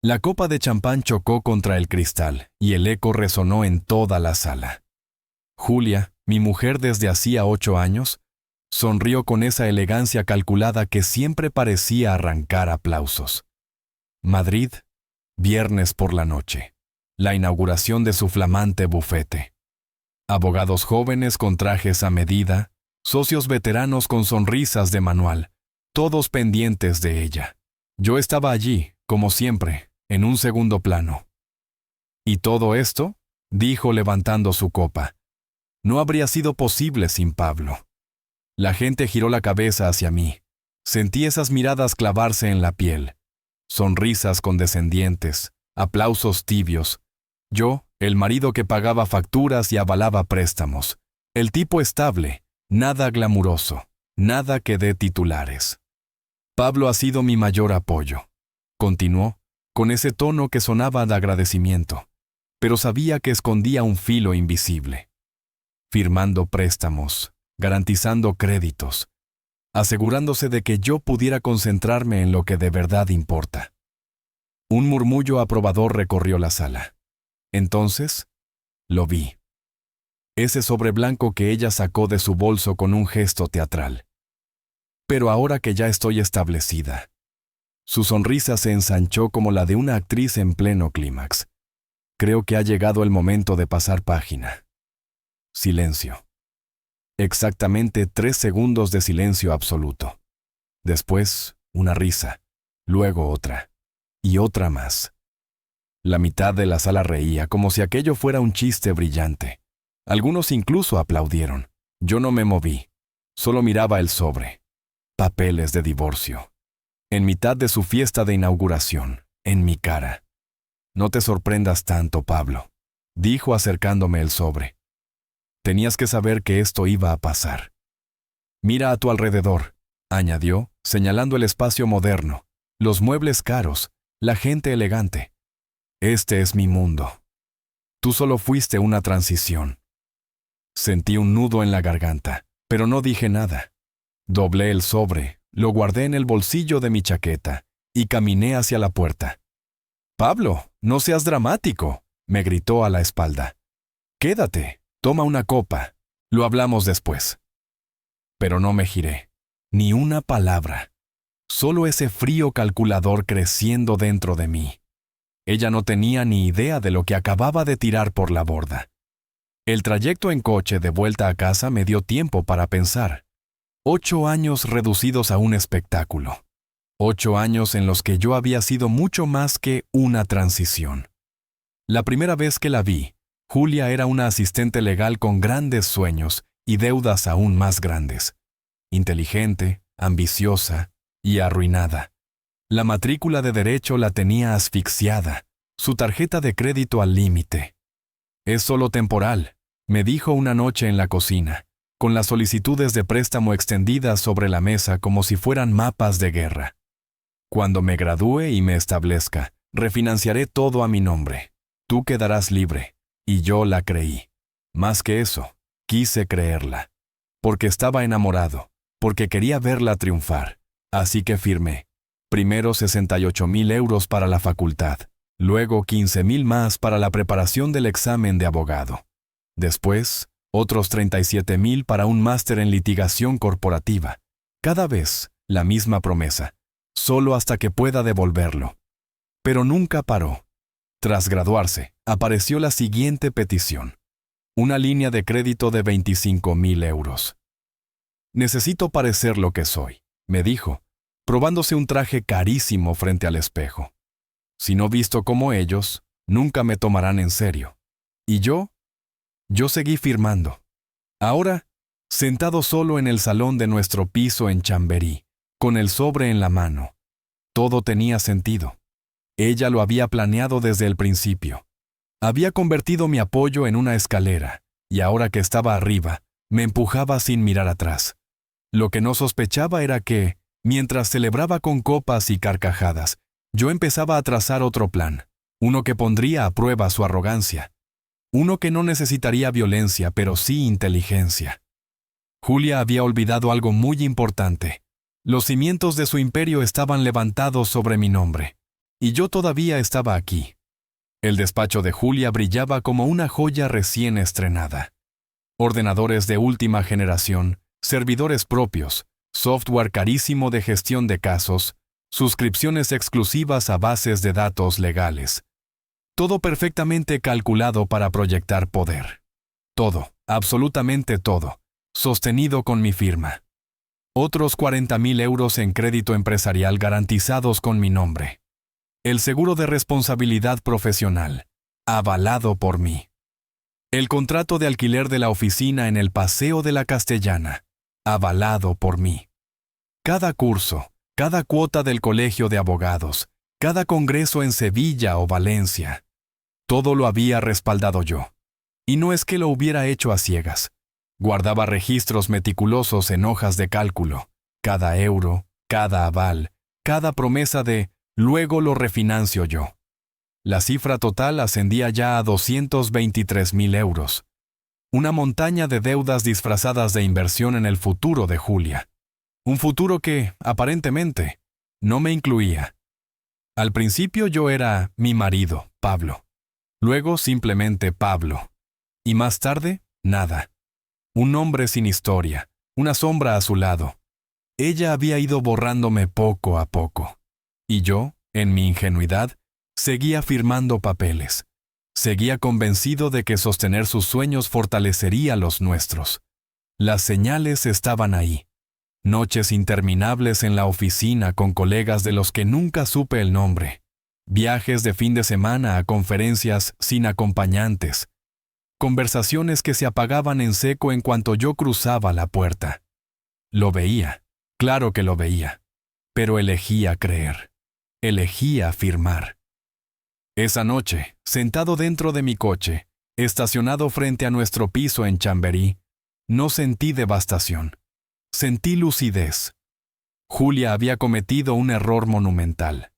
La copa de champán chocó contra el cristal y el eco resonó en toda la sala. Julia, mi mujer desde hacía 8 años, sonrió con esa elegancia calculada que siempre parecía arrancar aplausos. Madrid, viernes por la noche. La inauguración de su flamante bufete. Abogados jóvenes con trajes a medida, socios veteranos con sonrisas de manual, todos pendientes de ella. Yo estaba allí, como siempre, en un segundo plano. ¿Y todo esto?, dijo levantando su copa. No habría sido posible sin Pablo. La gente giró la cabeza hacia mí. Sentí esas miradas clavarse en la piel. Sonrisas condescendientes, aplausos tibios. Yo, el marido que pagaba facturas y avalaba préstamos. El tipo estable, nada glamuroso, nada que dé titulares. Pablo ha sido mi mayor apoyo. Continuó, con ese tono que sonaba de agradecimiento, pero sabía que escondía un filo invisible. Firmando préstamos, garantizando créditos, asegurándose de que yo pudiera concentrarme en lo que de verdad importa. Un murmullo aprobador recorrió la sala. Entonces, lo vi. Ese sobre blanco que ella sacó de su bolso con un gesto teatral. Pero ahora que ya estoy establecida. Su sonrisa se ensanchó como la de una actriz en pleno clímax. Creo que ha llegado el momento de pasar página. Silencio. Exactamente 3 segundos de silencio absoluto. Después, una risa. Luego otra. Y otra más. La mitad de la sala reía como si aquello fuera un chiste brillante. Algunos incluso aplaudieron. Yo no me moví. Solo miraba el sobre. Papeles de divorcio. En mitad de su fiesta de inauguración, en mi cara. No te sorprendas tanto, Pablo, dijo acercándome el sobre. Tenías que saber que esto iba a pasar. Mira a tu alrededor, añadió, señalando el espacio moderno, los muebles caros, la gente elegante. Este es mi mundo. Tú solo fuiste una transición. Sentí un nudo en la garganta, pero no dije nada. Doblé el sobre, lo guardé en el bolsillo de mi chaqueta y caminé hacia la puerta. «Pablo, no seas dramático», me gritó a la espalda. «Quédate, toma una copa, lo hablamos después». Pero no me giré, ni una palabra, solo ese frío calculador creciendo dentro de mí. Ella no tenía ni idea de lo que acababa de tirar por la borda. El trayecto en coche de vuelta a casa me dio tiempo para pensar. 8 años reducidos a un espectáculo. 8 años en los que yo había sido mucho más que una transición. La primera vez que la vi, Julia era una asistente legal con grandes sueños y deudas aún más grandes. Inteligente, ambiciosa y arruinada. La matrícula de derecho la tenía asfixiada, su tarjeta de crédito al límite. «Es solo temporal», me dijo una noche en la cocina, con las solicitudes de préstamo extendidas sobre la mesa como si fueran mapas de guerra. «Cuando me gradúe y me establezca, refinanciaré todo a mi nombre. Tú quedarás libre». Y yo la creí. Más que eso, quise creerla. Porque estaba enamorado, porque quería verla triunfar. Así que firmé. Primero 68.000 euros para la facultad, luego 15.000 más para la preparación del examen de abogado. Después, otros 37.000 para un máster en litigación corporativa. Cada vez, la misma promesa, solo hasta que pueda devolverlo. Pero nunca paró. Tras graduarse, apareció la siguiente petición. Una línea de crédito de 25.000 euros. «Necesito parecer lo que soy», me dijo, probándose un traje carísimo frente al espejo. «Si no visto como ellos, nunca me tomarán en serio». ¿Y yo? Yo seguí firmando. Ahora, sentado solo en el salón de nuestro piso en Chamberí, con el sobre en la mano. Todo tenía sentido. Ella lo había planeado desde el principio. Había convertido mi apoyo en una escalera, y ahora que estaba arriba, me empujaba sin mirar atrás. Lo que no sospechaba era que, mientras celebraba con copas y carcajadas, yo empezaba a trazar otro plan, uno que pondría a prueba su arrogancia, uno que no necesitaría violencia, pero sí inteligencia. Julia había olvidado algo muy importante. Los cimientos de su imperio estaban levantados sobre mi nombre. y yo todavía estaba aquí. El despacho de Julia brillaba como una joya recién estrenada. Ordenadores de última generación, servidores propios, software carísimo de gestión de casos, suscripciones exclusivas a bases de datos legales. Todo perfectamente calculado para proyectar poder. Todo, absolutamente todo, sostenido con mi firma. Otros 40.000 euros en crédito empresarial garantizados con mi nombre. El seguro de responsabilidad profesional, avalado por mí. El contrato de alquiler de la oficina en el Paseo de la Castellana, avalado por mí. Cada curso, cada cuota del colegio de abogados, cada congreso en Sevilla o Valencia. Todo lo había respaldado yo. Y no es que lo hubiera hecho a ciegas. Guardaba registros meticulosos en hojas de cálculo. Cada euro, cada aval, cada promesa de «luego lo refinancio yo». La cifra total ascendía ya a 223.000 euros. Una montaña de deudas disfrazadas de inversión en el futuro de Julia. Un futuro que, aparentemente, no me incluía. Al principio yo era mi marido, Pablo. Luego simplemente Pablo. Y más tarde, nada. Un hombre sin historia, una sombra a su lado. Ella había ido borrándome poco a poco. Y yo, en mi ingenuidad, seguía firmando papeles. Seguía convencido de que sostener sus sueños fortalecería los nuestros. Las señales estaban ahí. Noches interminables en la oficina con colegas de los que nunca supe el nombre. Viajes de fin de semana a conferencias sin acompañantes. Conversaciones que se apagaban en seco en cuanto yo cruzaba la puerta. Lo veía, claro que lo veía, pero elegía creer. Elegía firmar. Esa noche, sentado dentro de mi coche, estacionado frente a nuestro piso en Chamberí, no sentí devastación. Sentí lucidez. Julia había cometido un error monumental.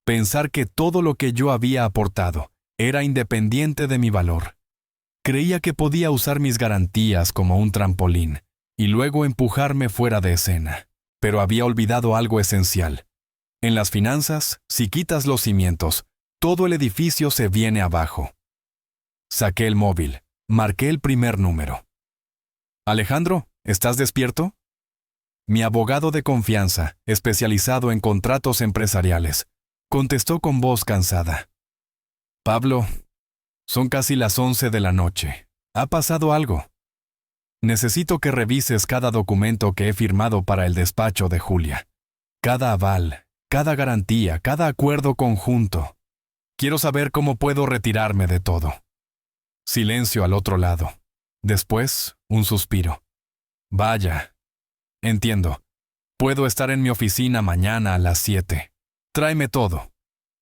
Pensar que todo lo que yo había aportado era independiente de mi valor. Creía que podía usar mis garantías como un trampolín y luego empujarme fuera de escena. Pero había olvidado algo esencial. En las finanzas, si quitas los cimientos, todo el edificio se viene abajo. Saqué el móvil, marqué el primer número. «Alejandro, ¿estás despierto?» Mi abogado de confianza, especializado en contratos empresariales, contestó con voz cansada. «Pablo, son casi las 11 de la noche. ¿Ha pasado algo?» «Necesito que revises cada documento que he firmado para el despacho de Julia. Cada aval, cada garantía, cada acuerdo conjunto. Quiero saber cómo puedo retirarme de todo». Silencio al otro lado. Después, un suspiro. «Vaya. Entiendo. Puedo estar en mi oficina mañana a las 7. Tráeme todo».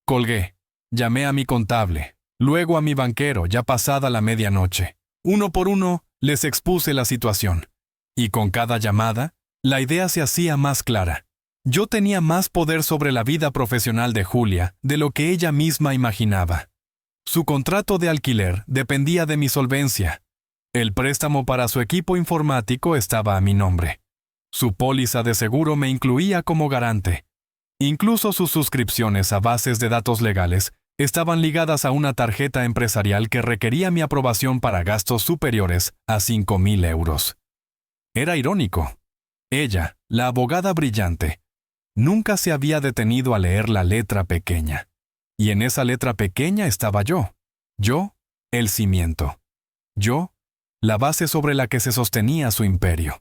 Colgué. Llamé a mi contable, luego a mi banquero ya pasada la medianoche. Uno por uno, les expuse la situación. Y con cada llamada, la idea se hacía más clara. Yo tenía más poder sobre la vida profesional de Julia de lo que ella misma imaginaba. Su contrato de alquiler dependía de mi solvencia. El préstamo para su equipo informático estaba a mi nombre. Su póliza de seguro me incluía como garante. Incluso sus suscripciones a bases de datos legales estaban ligadas a una tarjeta empresarial que requería mi aprobación para gastos superiores a 5.000 euros. Era irónico. Ella, la abogada brillante, nunca se había detenido a leer la letra pequeña. Y en esa letra pequeña estaba yo. Yo, el cimiento. Yo, la base sobre la que se sostenía su imperio.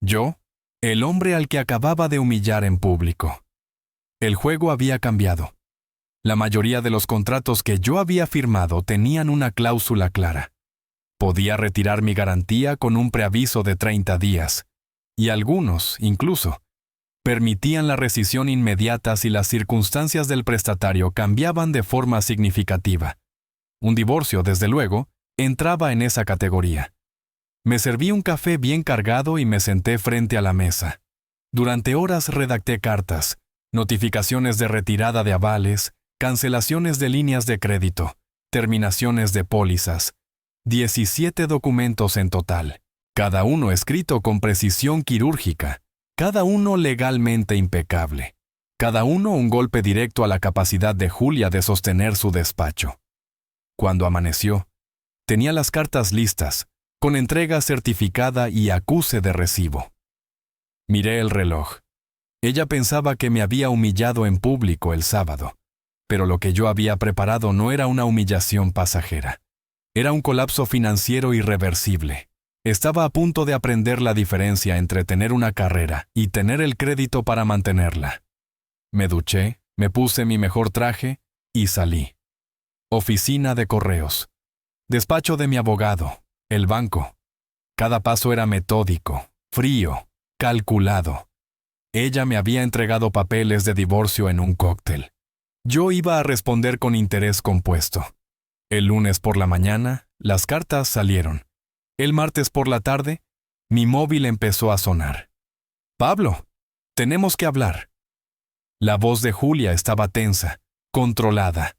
Yo, el hombre al que acababa de humillar en público. El juego había cambiado. La mayoría de los contratos que yo había firmado tenían una cláusula clara. Podía retirar mi garantía con un preaviso de 30 días. Y algunos, incluso, permitían la rescisión inmediata si las circunstancias del prestatario cambiaban de forma significativa. Un divorcio, desde luego, entraba en esa categoría. Me serví un café bien cargado y me senté frente a la mesa. Durante horas redacté cartas, notificaciones de retirada de avales, cancelaciones de líneas de crédito, terminaciones de pólizas. 17 documentos en total, cada uno escrito con precisión quirúrgica, cada uno legalmente impecable. Cada uno un golpe directo a la capacidad de Julia de sostener su despacho. Cuando amaneció, tenía las cartas listas, con entrega certificada y acuse de recibo. Miré el reloj. Ella pensaba que me había humillado en público el sábado, pero lo que yo había preparado no era una humillación pasajera. Era un colapso financiero irreversible. Estaba a punto de aprender la diferencia entre tener una carrera y tener el crédito para mantenerla. Me duché, me puse mi mejor traje y salí. Oficina de correos. Despacho de mi abogado. El banco. Cada paso era metódico, frío, calculado. Ella me había entregado papeles de divorcio en un cóctel. Yo iba a responder con interés compuesto. El lunes por la mañana, las cartas salieron. El martes por la tarde, mi móvil empezó a sonar. «Pablo, tenemos que hablar». La voz de Julia estaba tensa, controlada.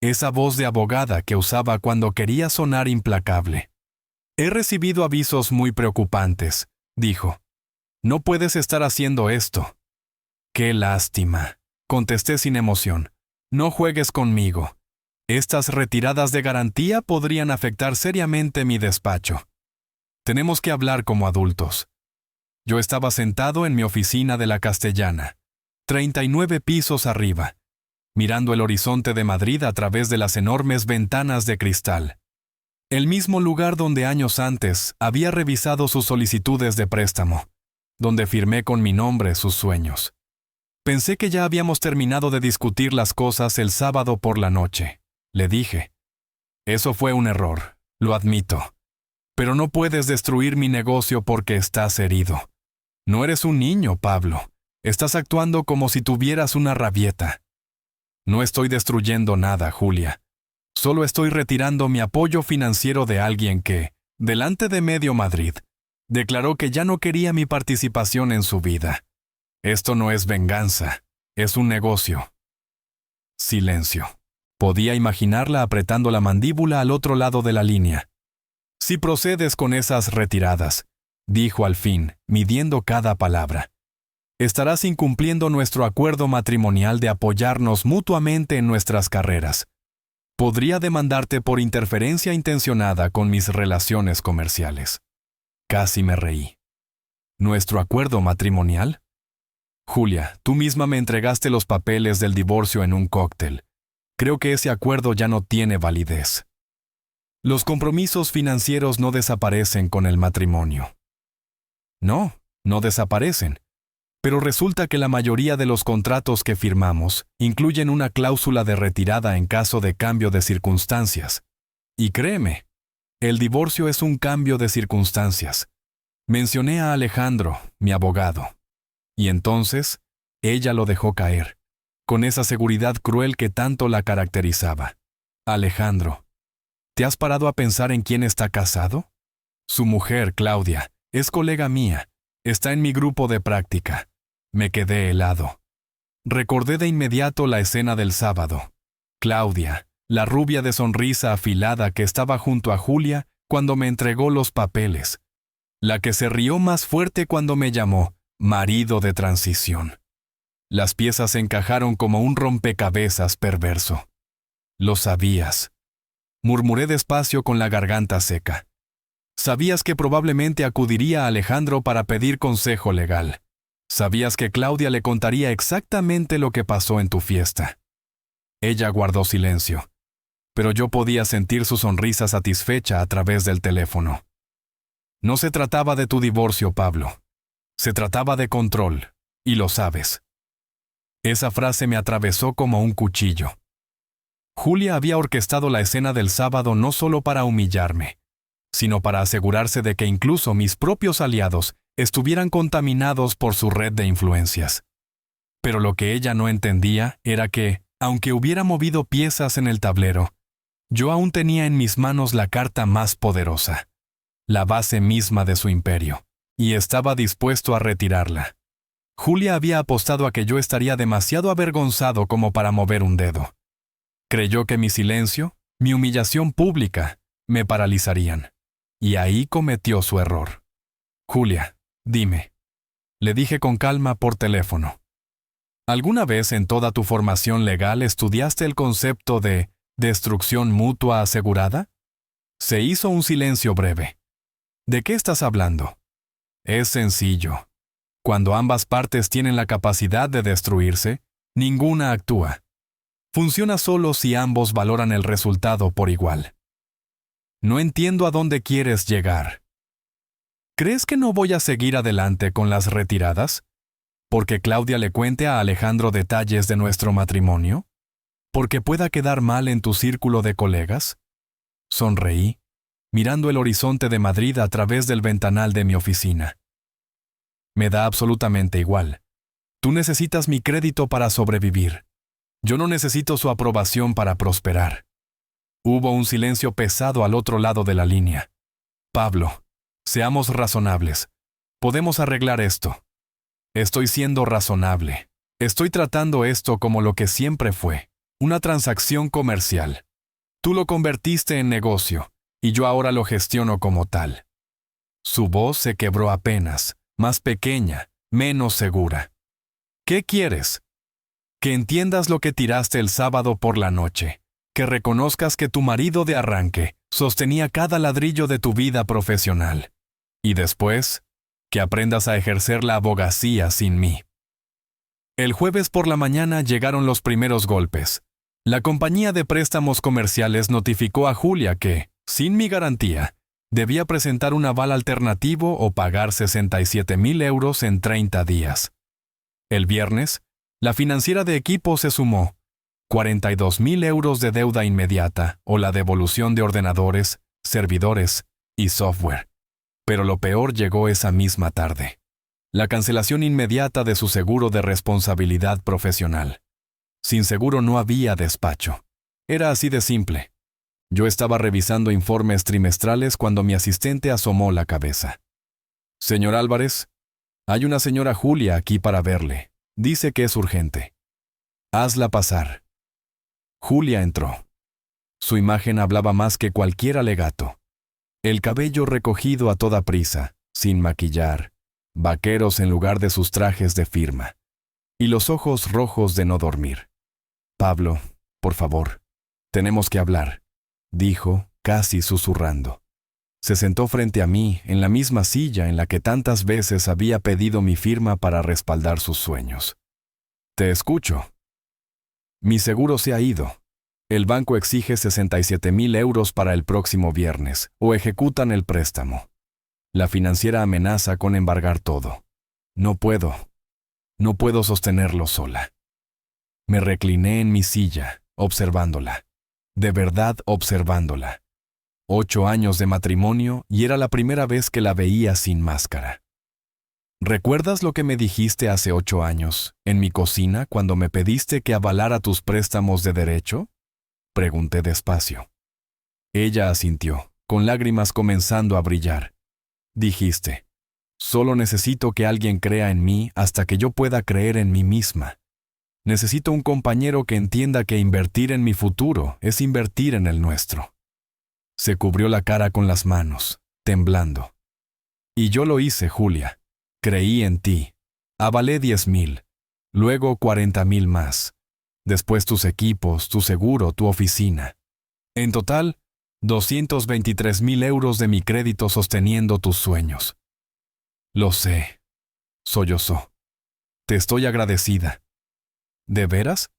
Esa voz de abogada que usaba cuando quería sonar implacable. «He recibido avisos muy preocupantes», dijo. «No puedes estar haciendo esto». «Qué lástima», contesté sin emoción. «No juegues conmigo. Estas retiradas de garantía podrían afectar seriamente mi despacho. Tenemos que hablar como adultos». Yo estaba sentado en mi oficina de la Castellana, 39 pisos arriba, mirando el horizonte de Madrid a través de las enormes ventanas de cristal. El mismo lugar donde años antes había revisado sus solicitudes de préstamo, donde firmé con mi nombre sus sueños. Pensé que ya habíamos terminado de discutir las cosas el sábado por la noche. Le dije. «Eso fue un error, lo admito. Pero no puedes destruir mi negocio porque estás herido. No eres un niño, Pablo. Estás actuando como si tuvieras una rabieta». «No estoy destruyendo nada, Julia. Solo estoy retirando mi apoyo financiero de alguien que, delante de medio Madrid, declaró que ya no quería mi participación en su vida. Esto no es venganza, es un negocio». Silencio. Podía imaginarla apretando la mandíbula al otro lado de la línea. «Si procedes con esas retiradas», dijo al fin, midiendo cada palabra, «estarás incumpliendo nuestro acuerdo matrimonial de apoyarnos mutuamente en nuestras carreras. Podría demandarte por interferencia intencionada con mis relaciones comerciales». Casi me reí. ¿Nuestro acuerdo matrimonial? Julia, tú misma me entregaste los papeles del divorcio en un cóctel. Creo que ese acuerdo ya no tiene validez. Los compromisos financieros no desaparecen con el matrimonio. No, no desaparecen. Pero resulta que la mayoría de los contratos que firmamos incluyen una cláusula de retirada en caso de cambio de circunstancias. Y créeme, el divorcio es un cambio de circunstancias. Mencioné a Alejandro, mi abogado. Y entonces, ella lo dejó caer, con esa seguridad cruel que tanto la caracterizaba. «Alejandro, ¿te has parado a pensar en quién está casado? Su mujer, Claudia, es colega mía, está en mi grupo de práctica». Me quedé helado. Recordé de inmediato la escena del sábado. Claudia, la rubia de sonrisa afilada que estaba junto a Julia cuando me entregó los papeles. La que se rió más fuerte cuando me llamó marido de transición. Las piezas encajaron como un rompecabezas perverso. «Lo sabías», murmuré despacio con la garganta seca. «Sabías que probablemente acudiría a Alejandro para pedir consejo legal. Sabías que Claudia le contaría exactamente lo que pasó en tu fiesta». Ella guardó silencio, pero yo podía sentir su sonrisa satisfecha a través del teléfono. «No se trataba de tu divorcio, Pablo. Se trataba de control, y lo sabes». Esa frase me atravesó como un cuchillo. Julia había orquestado la escena del sábado no solo para humillarme, sino para asegurarse de que incluso mis propios aliados estuvieran contaminados por su red de influencias. Pero lo que ella no entendía era que, aunque hubiera movido piezas en el tablero, yo aún tenía en mis manos la carta más poderosa, la base misma de su imperio, y estaba dispuesto a retirarla. Julia había apostado a que yo estaría demasiado avergonzado como para mover un dedo. Creyó que mi silencio, mi humillación pública, me paralizarían. Y ahí cometió su error. «Julia, dime», le dije con calma por teléfono. ¿Alguna vez en toda tu formación legal estudiaste el concepto de destrucción mutua asegurada? Se hizo un silencio breve. ¿De qué estás hablando? Es sencillo. Cuando ambas partes tienen la capacidad de destruirse, ninguna actúa. Funciona solo si ambos valoran el resultado por igual. No entiendo a dónde quieres llegar. ¿Crees que no voy a seguir adelante con las retiradas? ¿Porque Claudia le cuente a Alejandro detalles de nuestro matrimonio? ¿Porque pueda quedar mal en tu círculo de colegas? Sonreí, mirando el horizonte de Madrid a través del ventanal de mi oficina. Me da absolutamente igual. Tú necesitas mi crédito para sobrevivir. Yo no necesito su aprobación para prosperar. Hubo un silencio pesado al otro lado de la línea. Pablo, seamos razonables. Podemos arreglar esto. Estoy siendo razonable. Estoy tratando esto como lo que siempre fue, una transacción comercial. Tú lo convertiste en negocio, y yo ahora lo gestiono como tal. Su voz se quebró apenas, más pequeña, menos segura. ¿Qué quieres? Que entiendas lo que tiraste el sábado por la noche, que reconozcas que tu marido de arranque sostenía cada ladrillo de tu vida profesional. Y después, que aprendas a ejercer la abogacía sin mí. El jueves por la mañana llegaron los primeros golpes. La compañía de préstamos comerciales notificó a Julia que, sin mi garantía, debía presentar un aval alternativo o pagar 67,000 euros en 30 días. El viernes, la financiera de equipo se sumó 42,000 euros de deuda inmediata o la devolución de ordenadores, servidores y software. Pero lo peor llegó esa misma tarde. La cancelación inmediata de su seguro de responsabilidad profesional. Sin seguro no había despacho. Era así de simple. Yo estaba revisando informes trimestrales cuando mi asistente asomó la cabeza. Señor Álvarez, hay una señora Julia aquí para verle. Dice que es urgente. Hazla pasar. Julia entró. Su imagen hablaba más que cualquier alegato. El cabello recogido a toda prisa, sin maquillar, vaqueros en lugar de sus trajes de firma, y los ojos rojos de no dormir. Pablo, por favor, tenemos que hablar, dijo, casi susurrando. Se sentó frente a mí, en la misma silla en la que tantas veces había pedido mi firma para respaldar sus sueños. Te escucho. Mi seguro se ha ido. El banco exige 67,000 euros para el próximo viernes, o ejecutan el préstamo. La financiera amenaza con embargar todo. No puedo sostenerlo sola. Me recliné en mi silla, observándola. De verdad observándola. 8 años de matrimonio y era la primera vez que la veía sin máscara. ¿Recuerdas lo que me dijiste hace 8 años, en mi cocina, cuando me pediste que avalara tus préstamos de derecho? Pregunté despacio. Ella asintió, con lágrimas comenzando a brillar. Dijiste, solo necesito que alguien crea en mí hasta que yo pueda creer en mí misma. Necesito un compañero que entienda que invertir en mi futuro es invertir en el nuestro. Se cubrió la cara con las manos, temblando. Y yo lo hice, Julia. Creí en ti. Avalé 10,000, luego 40,000 más. Después tus equipos, tu seguro, tu oficina. En total, 223,000 euros de mi crédito sosteniendo tus sueños. Lo sé. Sollozó. Te estoy agradecida. ¿De veras?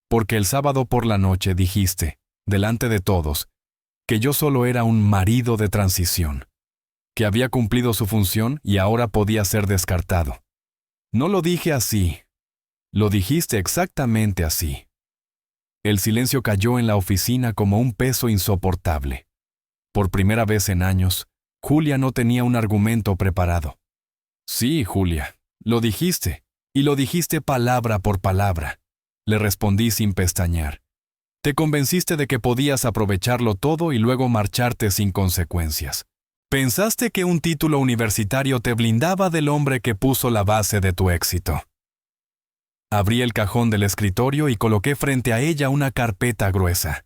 Porque el sábado por la noche dijiste, delante de todos, que yo solo era un marido de transición, que había cumplido su función y ahora podía ser descartado. No lo dije así. Lo dijiste exactamente así. El silencio cayó en la oficina como un peso insoportable. Por primera vez en años, Julia no tenía un argumento preparado. Sí, Julia, lo dijiste, y lo dijiste palabra por palabra. Le respondí sin pestañear. Te convenciste de que podías aprovecharlo todo y luego marcharte sin consecuencias. Pensaste que un título universitario te blindaba del hombre que puso la base de tu éxito. Abrí el cajón del escritorio y coloqué frente a ella una carpeta gruesa.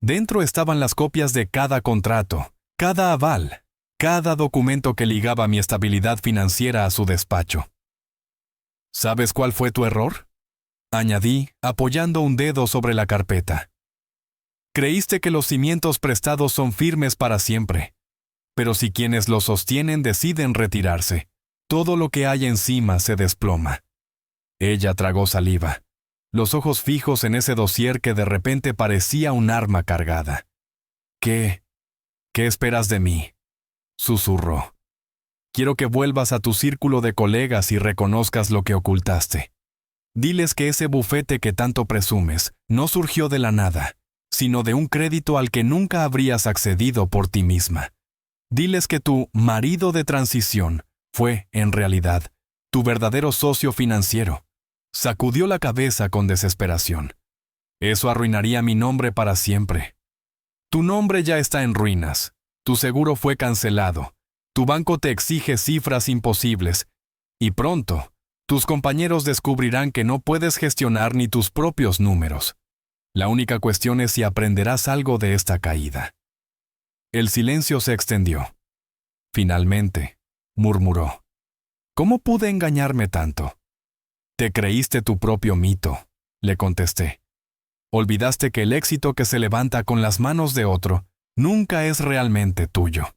Dentro estaban las copias de cada contrato, cada aval, cada documento que ligaba mi estabilidad financiera a su despacho. ¿Sabes cuál fue tu error? añadí, apoyando un dedo sobre la carpeta. Creíste que los cimientos prestados son firmes para siempre. Pero si quienes los sostienen deciden retirarse, todo lo que hay encima se desploma. Ella tragó saliva, los ojos fijos en ese dossier que de repente parecía un arma cargada. ¿Qué esperas de mí?, susurró. Quiero que vuelvas a tu círculo de colegas y reconozcas lo que ocultaste. Diles que ese bufete que tanto presumes no surgió de la nada, sino de un crédito al que nunca habrías accedido por ti misma. Diles que tu marido de transición fue, en realidad, tu verdadero socio financiero. Sacudió la cabeza con desesperación. Eso arruinaría mi nombre para siempre. Tu nombre ya está en ruinas. Tu seguro fue cancelado. Tu banco te exige cifras imposibles. Y pronto, tus compañeros descubrirán que no puedes gestionar ni tus propios números. La única cuestión es si aprenderás algo de esta caída. El silencio se extendió. Finalmente, murmuró. ¿Cómo pude engañarme tanto? Te creíste tu propio mito, le contesté. Olvidaste que el éxito que se levanta con las manos de otro nunca es realmente tuyo.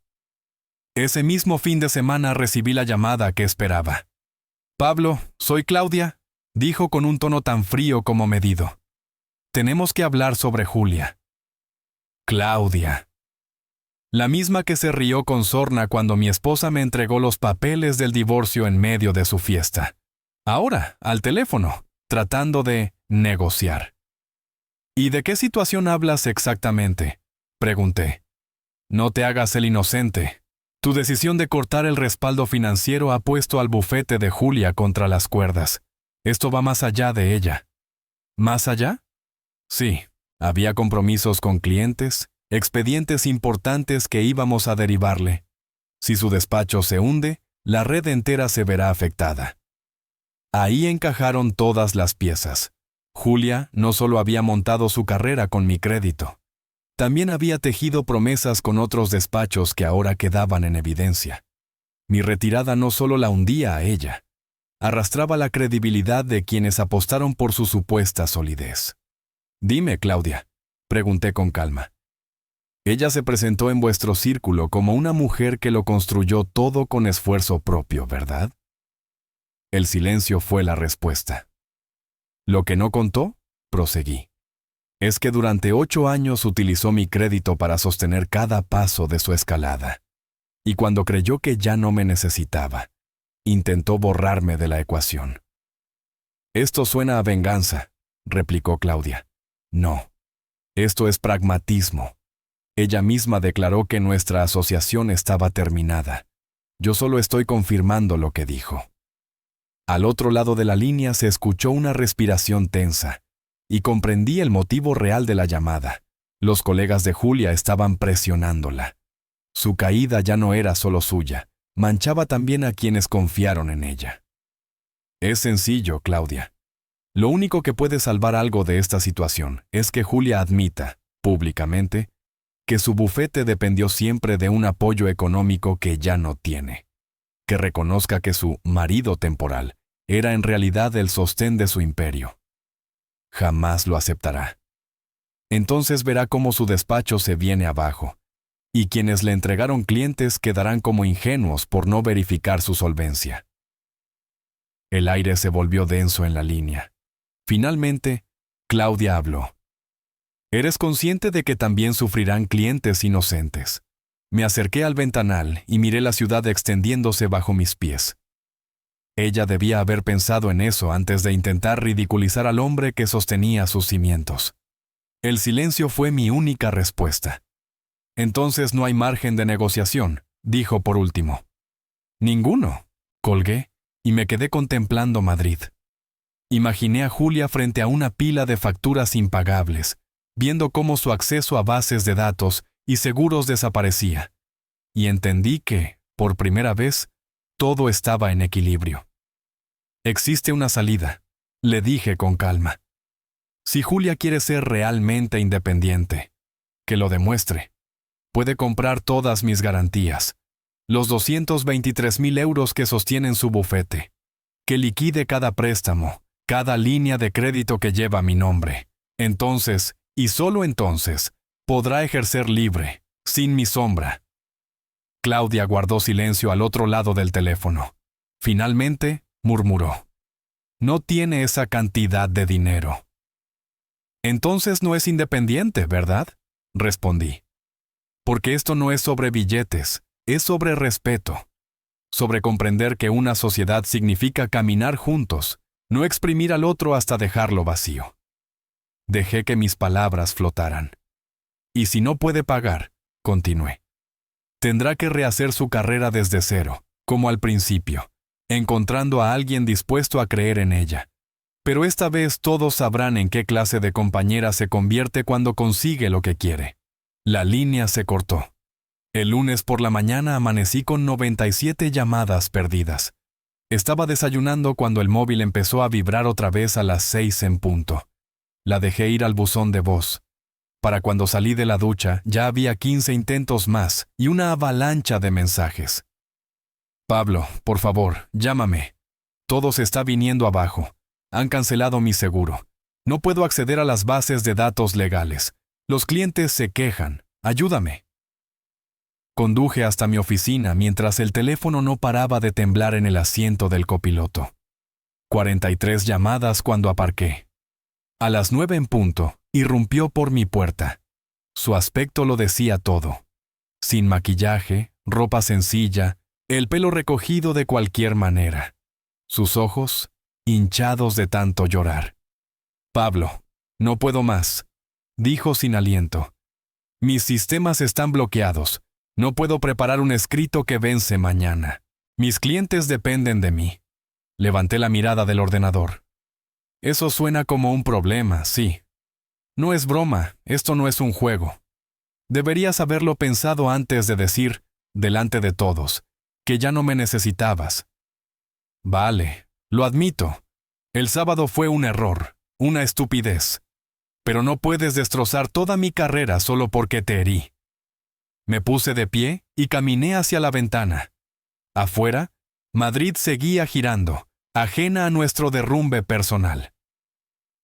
Ese mismo fin de semana recibí la llamada que esperaba. Pablo, soy Claudia, dijo con un tono tan frío como medido. Tenemos que hablar sobre Julia. Claudia. La misma que se rió con sorna cuando mi esposa me entregó los papeles del divorcio en medio de su fiesta. Ahora, al teléfono, tratando de negociar. ¿Y de qué situación hablas exactamente?, pregunté. No te hagas el inocente. Tu decisión de cortar el respaldo financiero ha puesto al bufete de Julia contra las cuerdas. Esto va más allá de ella. ¿Más allá? Sí, había compromisos con clientes, expedientes importantes que íbamos a derivarle. Si su despacho se hunde, la red entera se verá afectada. Ahí encajaron todas las piezas. Julia no solo había montado su carrera con mi crédito, también había tejido promesas con otros despachos que ahora quedaban en evidencia. Mi retirada no solo la hundía a ella, arrastraba la credibilidad de quienes apostaron por su supuesta solidez. Dime, Claudia, pregunté con calma. Ella se presentó en vuestro círculo como una mujer que lo construyó todo con esfuerzo propio, ¿verdad? El silencio fue la respuesta. Lo que no contó, proseguí, es que durante 8 años utilizó mi crédito para sostener cada paso de su escalada. Y cuando creyó que ya no me necesitaba, intentó borrarme de la ecuación. Esto suena a venganza, replicó Claudia. No, esto es pragmatismo. Ella misma declaró que nuestra asociación estaba terminada. Yo solo estoy confirmando lo que dijo. Al otro lado de la línea se escuchó una respiración tensa, y comprendí el motivo real de la llamada. Los colegas de Julia estaban presionándola. Su caída ya no era solo suya, manchaba también a quienes confiaron en ella. Es sencillo, Claudia. Lo único que puede salvar algo de esta situación es que Julia admita, públicamente, que su bufete dependió siempre de un apoyo económico que ya no tiene. Que reconozca que su marido temporal era en realidad el sostén de su imperio. Jamás lo aceptará. Entonces verá cómo su despacho se viene abajo, y quienes le entregaron clientes quedarán como ingenuos por no verificar su solvencia. El aire se volvió denso en la línea. Finalmente, Claudia habló. ¿Eres consciente de que también sufrirán clientes inocentes? Me acerqué al ventanal y miré la ciudad extendiéndose bajo mis pies. Ella debía haber pensado en eso antes de intentar ridiculizar al hombre que sostenía sus cimientos. El silencio fue mi única respuesta. Entonces no hay margen de negociación, dijo por último. Ninguno, colgué, y me quedé contemplando Madrid. Imaginé a Julia frente a una pila de facturas impagables, viendo cómo su acceso a bases de datos y seguros desaparecía, y entendí que, por primera vez, todo estaba en equilibrio. Existe una salida, le dije con calma. Si Julia quiere ser realmente independiente, que lo demuestre. Puede comprar todas mis garantías, los 223,000 euros que sostienen su bufete, que liquide cada préstamo, cada línea de crédito que lleva mi nombre. Entonces, y solo entonces, podrá ejercer libre, sin mi sombra. Claudia guardó silencio al otro lado del teléfono. Finalmente, murmuró: no tiene esa cantidad de dinero. Entonces no es independiente, ¿verdad? Respondí. Porque esto no es sobre billetes, es sobre respeto. Sobre comprender que una sociedad significa caminar juntos, no exprimir al otro hasta dejarlo vacío. Dejé que mis palabras flotaran. Y si no puede pagar, continué, tendrá que rehacer su carrera desde cero, como al principio, encontrando a alguien dispuesto a creer en ella. Pero esta vez todos sabrán en qué clase de compañera se convierte cuando consigue lo que quiere. La línea se cortó. El lunes por la mañana amanecí con 97 llamadas perdidas. Estaba desayunando cuando el móvil empezó a vibrar otra vez a las 6 en punto. La dejé ir al buzón de voz. Para cuando salí de la ducha ya había 15 intentos más y una avalancha de mensajes. Pablo, por favor, llámame. Todo se está viniendo abajo. Han cancelado mi seguro. No puedo acceder a las bases de datos legales. Los clientes se quejan. Ayúdame. Conduje hasta mi oficina mientras el teléfono no paraba de temblar en el asiento del copiloto. 43 llamadas cuando aparqué. A las 9 en punto, irrumpió por mi puerta. Su aspecto lo decía todo. Sin maquillaje, ropa sencilla, el pelo recogido de cualquier manera. Sus ojos, hinchados de tanto llorar. Pablo, no puedo más, dijo sin aliento. Mis sistemas están bloqueados. No puedo preparar un escrito que vence mañana. Mis clientes dependen de mí. Levanté la mirada del ordenador. Eso suena como un problema, sí. No es broma, esto no es un juego. Deberías haberlo pensado antes de decir, delante de todos, que ya no me necesitabas. Vale, lo admito. El sábado fue un error, una estupidez. Pero no puedes destrozar toda mi carrera solo porque te herí. Me puse de pie y caminé hacia la ventana. Afuera, Madrid seguía girando, ajena a nuestro derrumbe personal.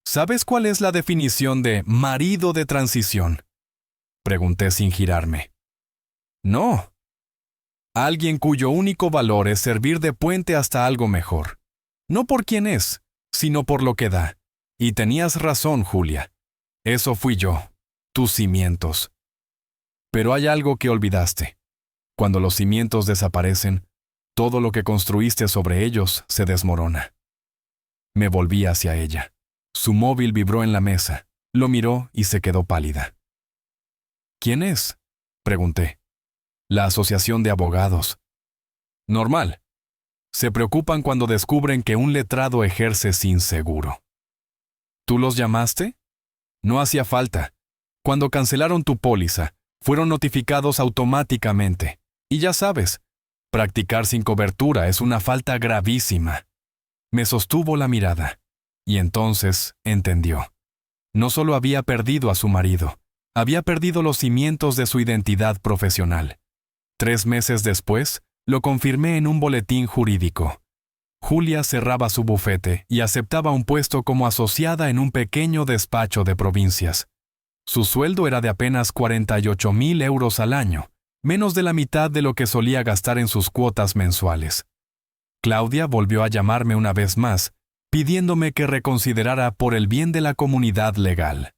¿Sabes cuál es la definición de marido de transición? Pregunté sin girarme. No. Alguien cuyo único valor es servir de puente hasta algo mejor. No por quién es, sino por lo que da. Y tenías razón, Julia. Eso fui yo, tus cimientos. Pero hay algo que olvidaste. Cuando los cimientos desaparecen, todo lo que construiste sobre ellos se desmorona. Me volví hacia ella. Su móvil vibró en la mesa. Lo miró y se quedó pálida. ¿Quién es?, pregunté. La Asociación de Abogados. Normal. Se preocupan cuando descubren que un letrado ejerce sin seguro. ¿Tú los llamaste? No hacía falta. Cuando cancelaron tu póliza, fueron notificados automáticamente. Y ya sabes, practicar sin cobertura es una falta gravísima. Me sostuvo la mirada. Y entonces entendió. No solo había perdido a su marido, había perdido los cimientos de su identidad profesional. 3 meses después, lo confirmé en un boletín jurídico. Julia cerraba su bufete y aceptaba un puesto como asociada en un pequeño despacho de provincias. Su sueldo era de apenas 48,000 euros al año, menos de la mitad de lo que solía gastar en sus cuotas mensuales. Claudia volvió a llamarme una vez más, pidiéndome que reconsiderara por el bien de la comunidad legal.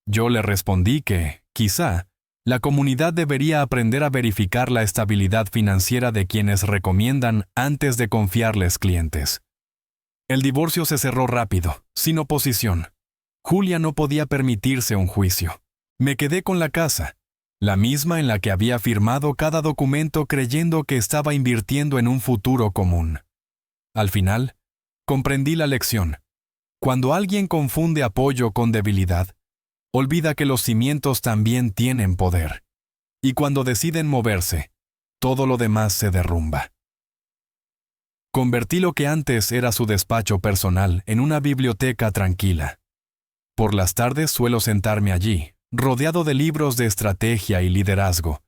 Yo le respondí que, quizá, la comunidad debería aprender a verificar la estabilidad financiera de quienes recomiendan antes de confiarles clientes. El divorcio se cerró rápido, sin oposición. Julia no podía permitirse un juicio. Me quedé con la casa, la misma en la que había firmado cada documento creyendo que estaba invirtiendo en un futuro común. Al final, comprendí la lección. Cuando alguien confunde apoyo con debilidad, olvida que los cimientos también tienen poder. Y cuando deciden moverse, todo lo demás se derrumba. Convertí lo que antes era su despacho personal en una biblioteca tranquila. Por las tardes suelo sentarme allí, rodeado de libros de estrategia y liderazgo,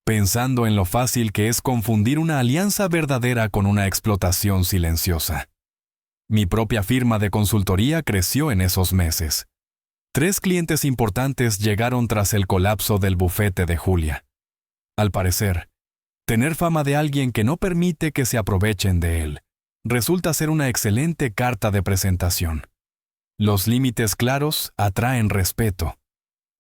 pensando en lo fácil que es confundir una alianza verdadera con una explotación silenciosa. Mi propia firma de consultoría creció en esos meses. 3 clientes importantes llegaron tras el colapso del bufete de Julia. Al parecer, tener fama de alguien que no permite que se aprovechen de él resulta ser una excelente carta de presentación. Los límites claros atraen respeto.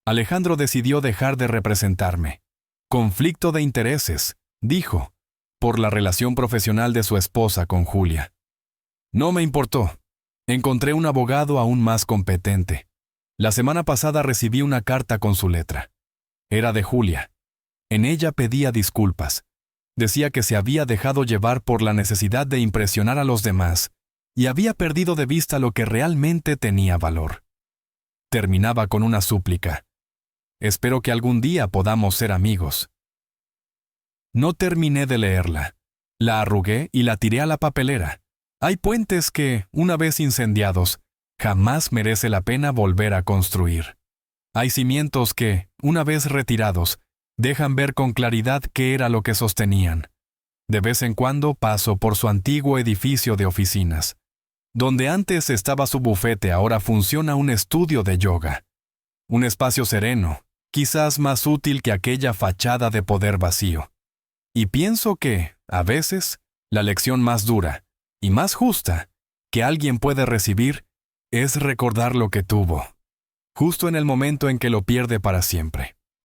Alejandro decidió dejar de representarme. Conflicto de intereses, dijo, por la relación profesional de su esposa con Julia. No me importó. Encontré un abogado aún más competente. La semana pasada recibí una carta con su letra. Era de Julia. En ella pedía disculpas. Decía que se había dejado llevar por la necesidad de impresionar a los demás y había perdido de vista lo que realmente tenía valor. Terminaba con una súplica. Espero que algún día podamos ser amigos. No terminé de leerla. La arrugué y la tiré a la papelera. Hay puentes que, una vez incendiados, jamás merece la pena volver a construir. Hay cimientos que, una vez retirados, dejan ver con claridad qué era lo que sostenían. De vez en cuando paso por su antiguo edificio de oficinas. Donde antes estaba su bufete, ahora funciona un estudio de yoga. Un espacio sereno, quizás más útil que aquella fachada de poder vacío. Y pienso que, a veces, la lección más dura y más justa que alguien puede recibir es recordar lo que tuvo, justo en el momento en que lo pierde para siempre.